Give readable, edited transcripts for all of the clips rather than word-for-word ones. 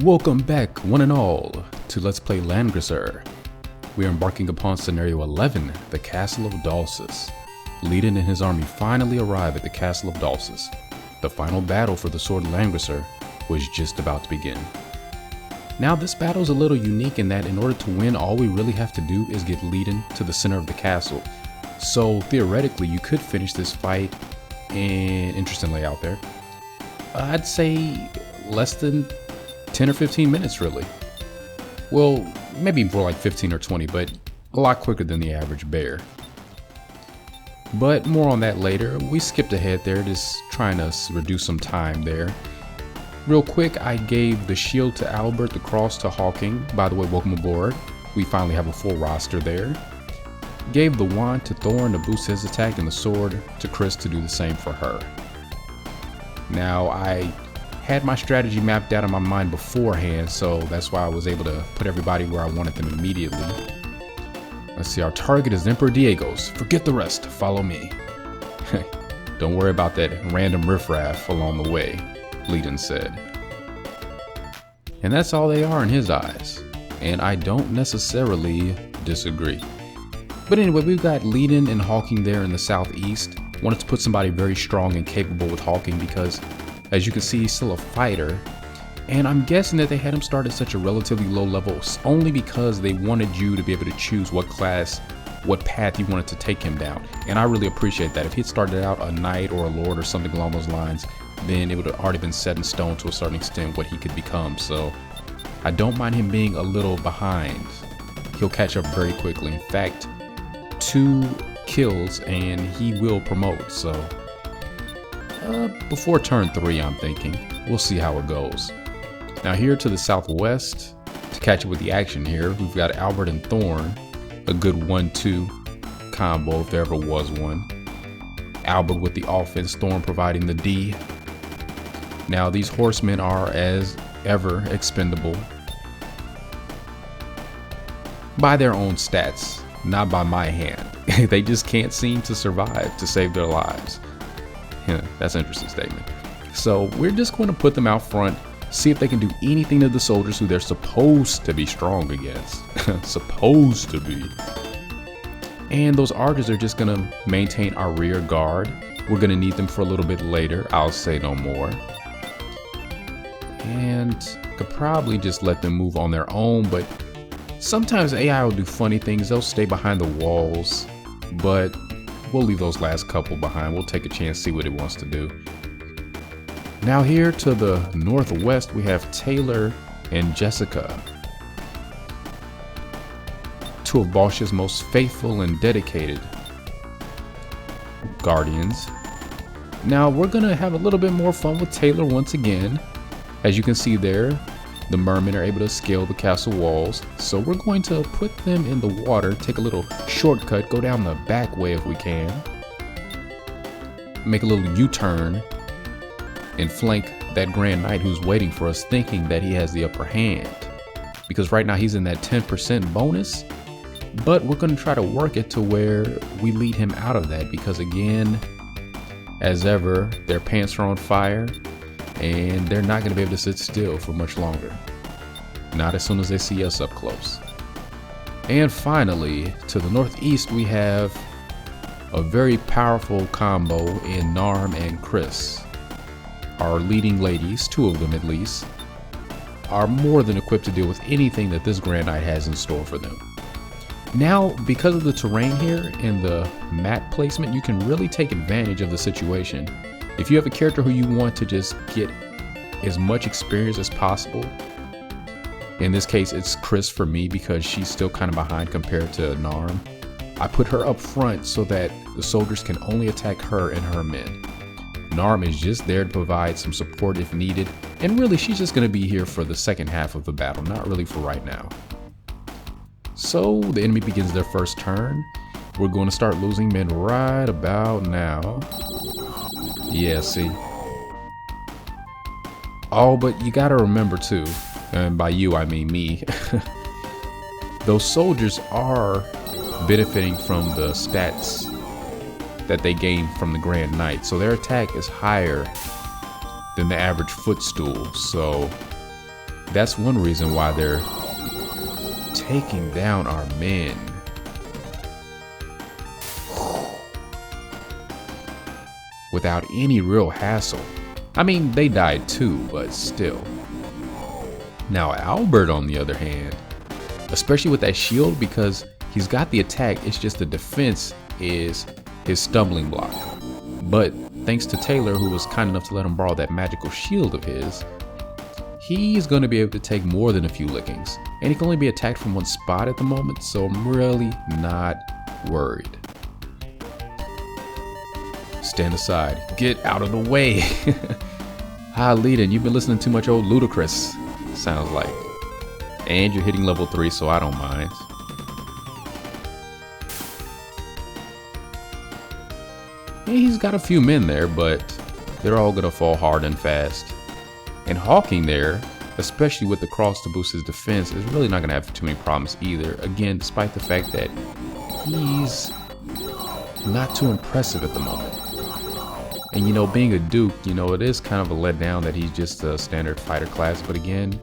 Welcome back, one and all, to Let's Play Langrisser. We are embarking upon Scenario 11, the Castle of Dalsis. Leiden and his army finally arrive at the Castle of Dalsis. The final battle for the sword Langrisser was just about to begin. Now this battle is a little unique in that in order to win, all we really have to do is get Leiden to the center of the castle. So theoretically, you could finish this fight in, interesting layout there, I'd say less than 10 or 15 minutes really. Well, maybe more like 15 or 20, but a lot quicker than the average bear. But more on that later. We skipped ahead there, just trying to reduce some time there. Real quick, I gave the shield to Albert, the cross to Hawking. By the way, welcome aboard. We finally have a full roster there. Gave the wand to Thorn to boost his attack and the sword to Chris to do the same for her. Now, I had my strategy mapped out in my mind beforehand, so that's why I was able to put everybody where I wanted them immediately. Let's see, our target is Emperor Diego's. Forget the rest, follow me. Don't worry about that random riffraff along the way, Leiden said. And that's all they are in his eyes, and I don't necessarily disagree. But anyway, we've got Leiden and Hawking there in the southeast. Wanted to put somebody very strong and capable with Hawking because, as you can see, he's still a fighter. And I'm guessing that they had him start at such a relatively low level only because they wanted you to be able to choose what class, what path you wanted to take him down. And I really appreciate that. If he had started out a knight or a lord or something along those lines, then it would have already been set in stone to a certain extent what he could become. So I don't mind him being a little behind. He'll catch up very quickly. In fact, 2 kills and he will promote. So before turn 3, I'm thinking. We'll see how it goes. Now here to the southwest, to catch up with the action here, we've got Albert and Thorn. A good 1-2 combo if there ever was one. Albert with the offense, Thorn providing the D. Now these horsemen are, as ever, expendable. By their own stats, not by my hand. They just can't seem to survive to save their lives. That's an interesting statement. So we're just going to put them out front, see if they can do anything to the soldiers who they're supposed to be strong against. Supposed to be. And those archers are just going to maintain our rear guard. We're going to need them for a little bit later. I'll say no more. And could probably just let them move on their own, but sometimes AI will do funny things. They'll stay behind the walls, but we'll leave those last couple behind. We'll take a chance, see what it wants to do. Now here to the northwest, we have Taylor and Jessica. 2 of Bosch's most faithful and dedicated guardians. Now we're gonna have a little bit more fun with Taylor once again. As you can see there, the mermen are able to scale the castle walls. So we're going to put them in the water, take a little shortcut, go down the back way if we can. Make a little U-turn and flank that Grand Knight who's waiting for us, thinking that he has the upper hand. Because right now he's in that 10% bonus, but we're going to try to work it to where we lead him out of that, because again, as ever, their pants are on fire and they're not going to be able to sit still for much longer. Not as soon as they see us up close. And finally, to the northeast, we have a very powerful combo in Narm and Chris. Our leading ladies, 2 of them at least, are more than equipped to deal with anything that this Grand Knight has in store for them. Now, because of the terrain here and the map placement, you can really take advantage of the situation. If you have a character who you want to just get as much experience as possible, in this case it's Chris for me because she's still kind of behind compared to Narm. I put her up front so that the soldiers can only attack her and her men. Narm is just there to provide some support if needed, and really she's just going to be here for the second half of the battle, not really for right now. So the enemy begins their first turn. We're going to start losing men right about now. Yeah, see. Oh, but you gotta remember too, and by you I mean me, those soldiers are benefiting from the stats that they gain from the Grand Knight, so their attack is higher than the average footstool. So That's one reason why they're taking down our men. Without any real hassle. I mean, they died too, but still. Now Albert, on the other hand, especially with that shield, because he's got the attack, it's just the defense is his stumbling block. But thanks to Taylor, who was kind enough to let him borrow that magical shield of his, he's going to be able to take more than a few lickings. And he can only be attacked from one spot at the moment, so I'm really not worried. Stand aside. Get out of the way. Hi, Leadin. You've been listening to much old Ludacris, sounds like. And you're hitting level 3, so I don't mind. Yeah, he's got a few men there, but they're all gonna fall hard and fast. And Hawking there, especially with the cross to boost his defense, is really not gonna have too many problems either. Again, despite the fact that he's not too impressive at the moment. And you know, being a Duke, you know, it is kind of a letdown that he's just a standard fighter class. But again,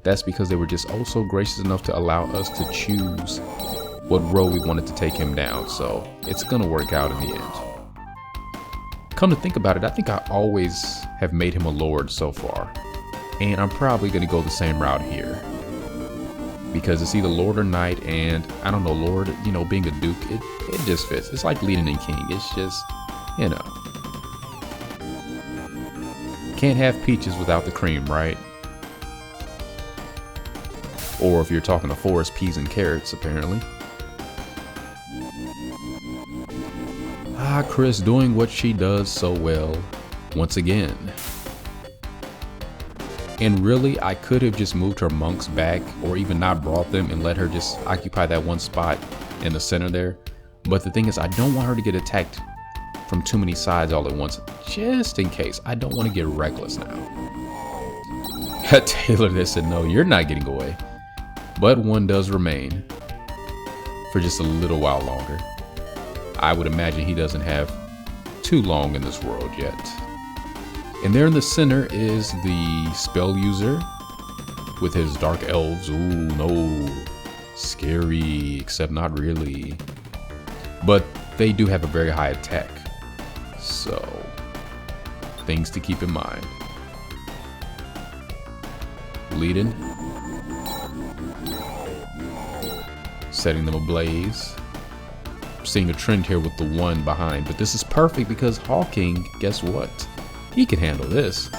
that's because they were just oh so gracious enough to allow us to choose what row we wanted to take him down. So it's gonna work out in the end. Come to think about it, I think I always have made him a Lord so far. And I'm probably gonna go the same route here. Because it's either Lord or Knight, and I don't know, Lord, you know, being a Duke, it just fits. It's like Leading and King. It's just, you know. Can't have peaches without the cream, right? Or if you're talking to Forest, peas and carrots, apparently. Ah, Chris doing what she does so well once again. And really, I could have just moved her monks back or even not brought them and let her just occupy that one spot in the center there. But the thing is, I don't want her to get attacked from too many sides all at once, just in case. I don't want to get reckless now. Taylor there said, no, you're not getting away. But one does remain for just a little while longer. I would imagine he doesn't have too long in this world yet. And there in the center is the spell user with his dark elves. Ooh, no. Scary, except not really. But they do have a very high attack. So, things to keep in mind. Leading. Setting them ablaze. Seeing a trend here with the one behind. But this is perfect because Hawking, guess what? He can handle this.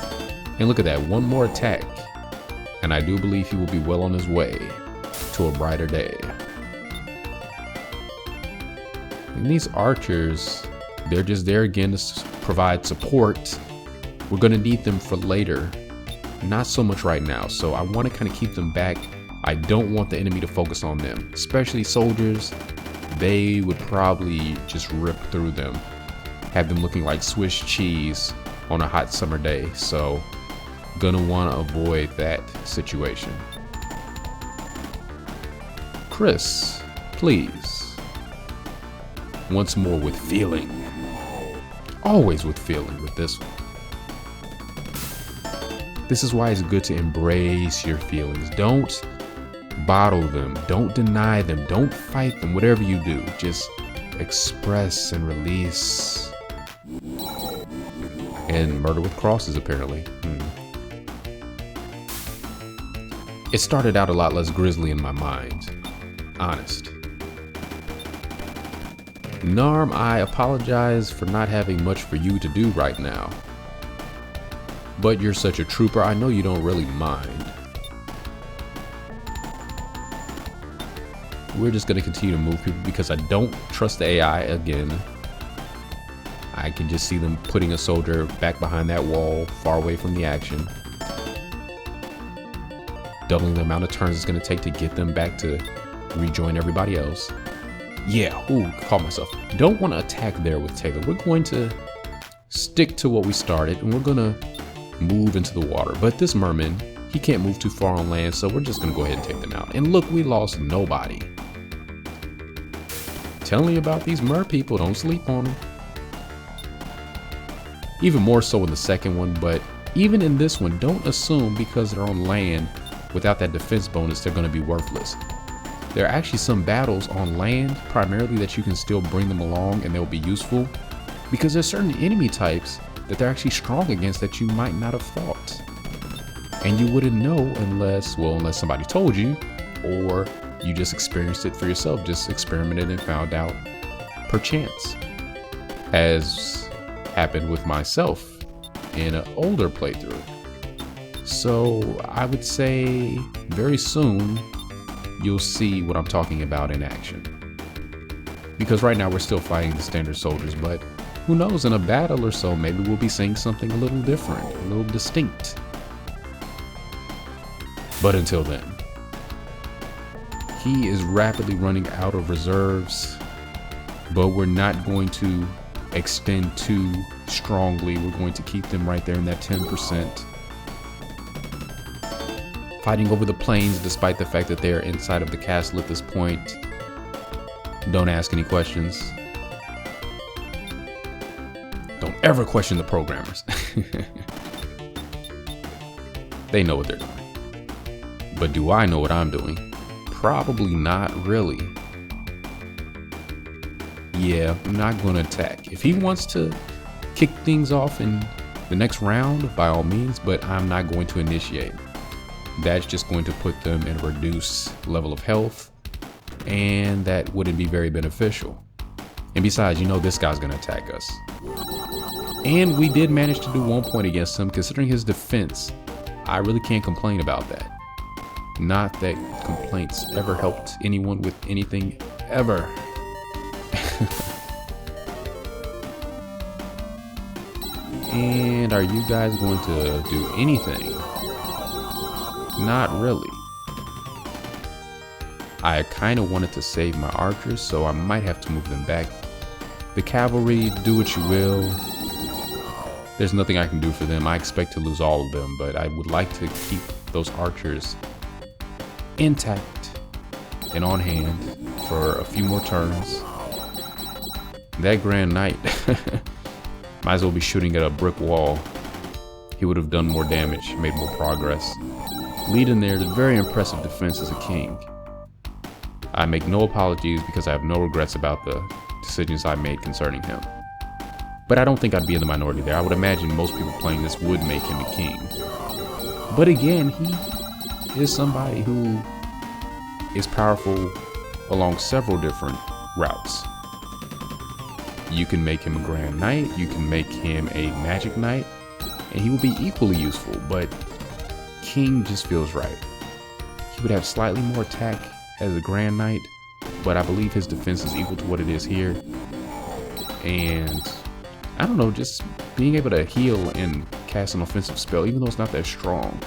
And look at that, one more attack. And I do believe he will be well on his way to a brighter day. And these archers, they're just there again to provide support. We're gonna need them for later. Not so much right now, so I wanna kinda keep them back. I don't want the enemy to focus on them, especially soldiers. They would probably just rip through them. Have them looking like Swiss cheese on a hot summer day, so gonna want to avoid that situation. Chris, please. Once more with feeling. Always with feeling with this one. This is why it's good to embrace your feelings. Don't bottle them. Don't deny them. Don't fight them. Whatever you do, just express and release. And murder with crosses, apparently. It started out a lot less grisly in my mind. Honest. Narm, I apologize for not having much for you to do right now. But you're such a trooper, I know you don't really mind. We're just gonna continue to move people because I don't trust the AI again. I can just see them putting a soldier back behind that wall, far away from the action. Doubling the amount of turns it's going to take to get them back to rejoin everybody else. Yeah, ooh, caught myself. Don't want to attack there with Taylor. We're going to stick to what we started, and we're going to move into the water. But this merman, he can't move too far on land, so we're just going to go ahead and take them out. And look, we lost nobody. Telling you about these mer people, don't sleep on them. Even more so in the second one, but even in this one, don't assume because they're on land without that defense bonus, they're going to be worthless. There are actually some battles on land primarily that you can still bring them along and they'll be useful, because there's certain enemy types that they're actually strong against that you might not have thought. And you wouldn't know unless somebody told you, or you just experienced it for yourself, just experimented and found out perchance, as happened with myself in an older playthrough. So I would say very soon you'll see what I'm talking about in action. Because right now we're still fighting the standard soldiers, but who knows, in a battle or so, maybe we'll be seeing something a little different, a little distinct. But until then, he is rapidly running out of reserves, but we're not going to extend too strongly. We're going to keep them right there in that 10%. Fighting over the plains despite the fact that they're inside of the castle at this point. Don't ask any questions. Don't ever question the programmers. They know what they're doing. But do I know what I'm doing? Probably not really. Yeah, I'm not going to attack. If he wants to kick things off in the next round, by all means, but I'm not going to initiate. That's just going to put them in a reduced level of health, and that wouldn't be very beneficial. And besides, you know, this guy's going to attack us. And we did manage to do 1 point against him. Considering his defense, I really can't complain about that. Not that complaints ever helped anyone with anything ever. And are you guys going to do anything? Not really. I kind of wanted to save my archers, so I might have to move them back. The cavalry, do what you will. There's nothing I can do for them. I expect to lose all of them, but I would like to keep those archers intact and on hand for a few more turns. That Grand Knight might as well be shooting at a brick wall. He would have done more damage, made more progress. Leading there, the very impressive defense as a king. I make no apologies because I have no regrets about the decisions I made concerning him. But I don't think I'd be in the minority there. I would imagine most people playing this would make him a king. But again, he is somebody who is powerful along several different routes. You can make him a Grand Knight, you can make him a Magic Knight, and he will be equally useful, but King just feels right. He would have slightly more attack as a Grand Knight, but I believe his defense is equal to what it is here. And I don't know, just being able to heal and cast an offensive spell, even though it's not that strong,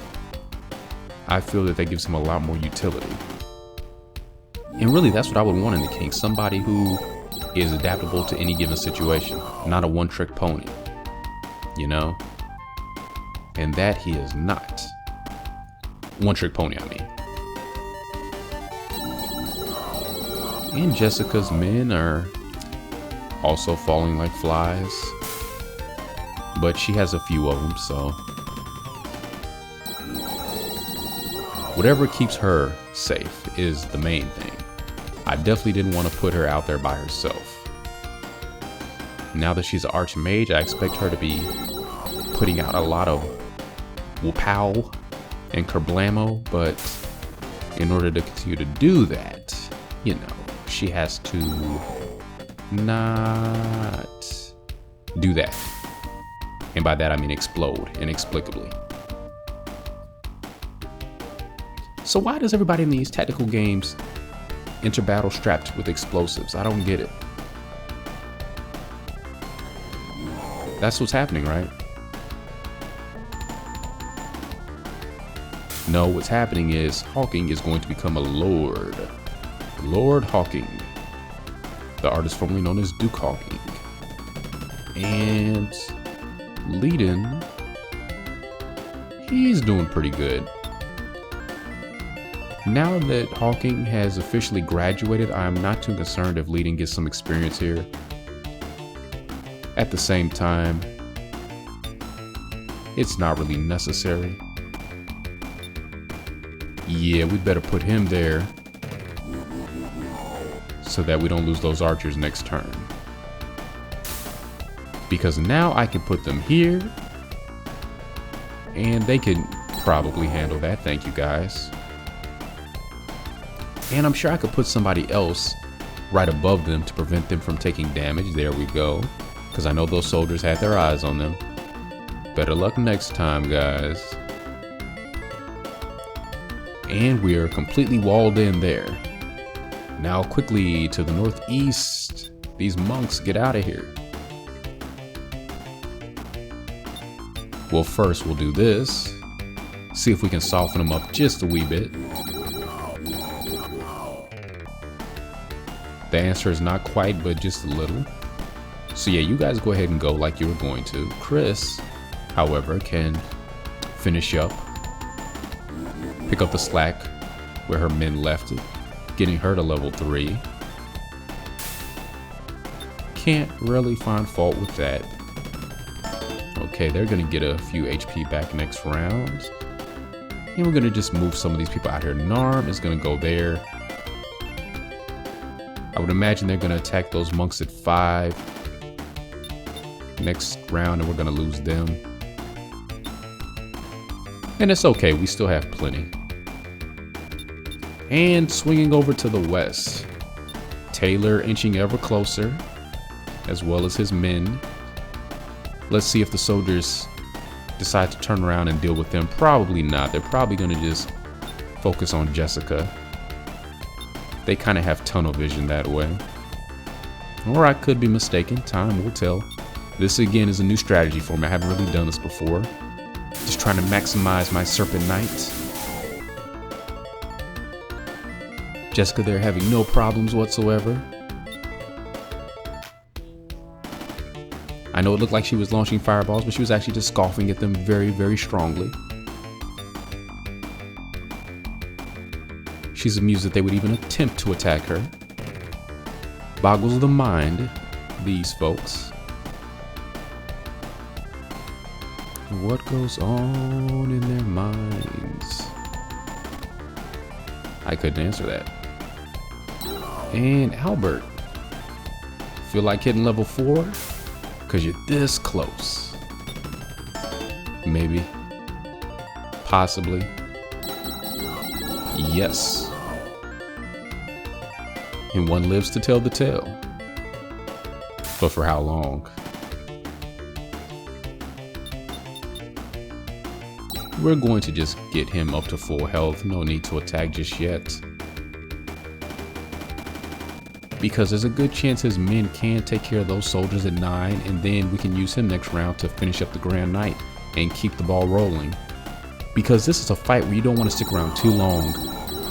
I feel that gives him a lot more utility. And really, that's what I would want in the King. Somebody who is adaptable to any given situation, not a one-trick pony, you know? And that he is not. One-trick pony, I mean. And Jessica's men are also falling like flies, but she has a few of them, so whatever keeps her safe is the main thing. I definitely didn't want to put her out there by herself. Now that she's an archmage, I expect her to be putting out a lot of whoop-pow and kerblamo, but in order to continue to do that, you know, she has to not do that. And by that I mean explode inexplicably. So why does everybody in these tactical games enter battle strapped with explosives? I don't get it. That's what's happening, right? No, what's happening is Hawking is going to become a lord. Lord Hawking. The artist formerly known as Duke Hawking. And Leiden, he's doing pretty good. Now that Hawking has officially graduated, I'm not too concerned if Leiden gets some experience here. At the same time, it's not really necessary. Yeah, we better put him there so that we don't lose those archers next turn. Because now I can put them here and they can probably handle that. Thank you guys. And I'm sure I could put somebody else right above them to prevent them from taking damage. There we go. Because I know those soldiers had their eyes on them. Better luck next time, guys. And we're completely walled in there. Now quickly to the northeast. These monks, get out of here. Well, first we'll do this. See if we can soften them up just a wee bit. The answer is not quite, but just a little. So yeah, you guys go ahead and go like you were going to. Chris, however, can finish up. Pick up the slack where her men left it. Getting her to level 3. Can't really find fault with that. Okay, they're gonna get a few HP back next round. And we're gonna just move some of these people out here. Narm is gonna go there. I would imagine they're gonna attack those monks at 5 next round, and we're gonna lose them. And it's okay, we still have plenty. And swinging over to the west, Taylor inching ever closer, as well as his men. Let's see if the soldiers decide to turn around and deal with them. Probably not. They're probably gonna just focus on Jessica. They kind of have tunnel vision that way. Or I could be mistaken. Time will tell. This again is a new strategy for me. I haven't really done this before. Just trying to maximize my Serpent Knight. Jessica there having no problems whatsoever. I know it looked like she was launching fireballs, but she was actually just scoffing at them very, very strongly. She's amused that they would even attempt to attack her. Boggles the mind, these folks. What goes on in their minds? I couldn't answer that. And Albert. Feel like hitting level 4? Because you're this close. Maybe. Possibly. Yes. And one lives to tell the tale. But for how long? We're going to just get him up to full health. No need to attack just yet. Because there's a good chance his men can take care of those soldiers at 9, and then we can use him next round to finish up the Grand Knight and keep the ball rolling. Because this is a fight where you don't want to stick around too long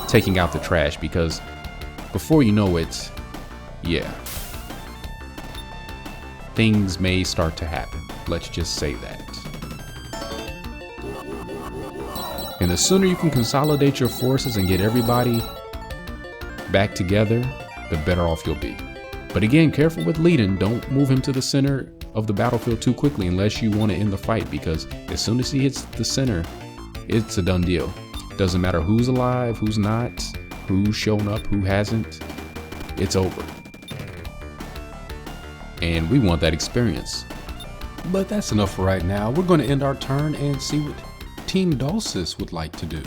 taking out the trash, because before you know it, yeah, things may start to happen. Let's just say that. And the sooner you can consolidate your forces and get everybody back together, the better off you'll be. But again, careful with leading. Don't move him to the center of the battlefield too quickly unless you want to end the fight, because as soon as he hits the center, it's a done deal. Doesn't matter who's alive, who's not, who's shown up, who hasn't. It's over. And we want that experience. But that's enough for right now. We're going to end our turn and see what Team Dalsis would like to do.